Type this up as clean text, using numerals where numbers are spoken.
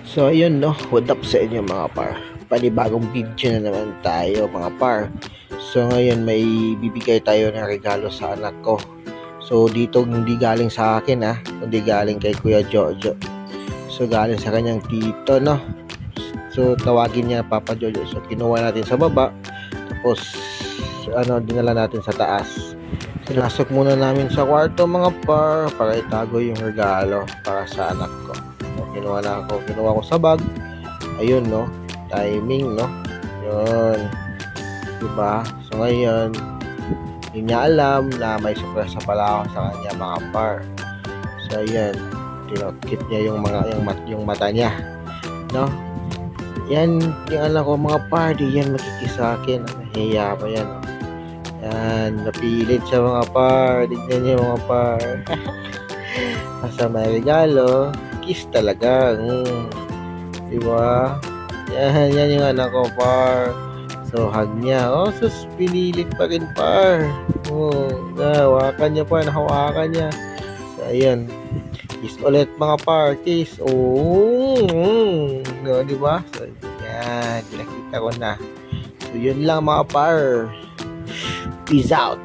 So ayun no, what up sa inyo mga par. Panibagong video na naman tayo mga par. So ngayon may bibigay tayo ng regalo sa anak ko. So dito hindi galing sa akin kundi galing kay Kuya Jojo. So galing sa kanyang tito no. So tawagin niya Papa Jojo. So kinuha natin sa baba. Tapos dinala natin sa taas. Sinasok muna namin sa kwarto mga par para itago yung regalo para sa anak ko. Kinuha ko sa bag. Ayun no, timing no. Yun. Diba? So ngayon, hindi niya alam na may surpresa pala ako sa kanya mga par. So ayan, tinokit niya yung mata niya. No? Yan, yung anak ko mga par, di yan makikisa akin. Nahiya pa yan. No? Yan, napilit siya mga par. Tignan niyo mga par. Basta may regalo, kiss talaga. Diba? Yan yung anak ko, par. So, hug niya. Oh, sus, pinilit pa rin, par. Oh, hawakan niya pa, nahawakan niya. So, ayan. Kiss ulit, mga par. Kiss. Oh, no, diba? So, yan. Pinakita ko na. So, yun lang, mga par. Peace out.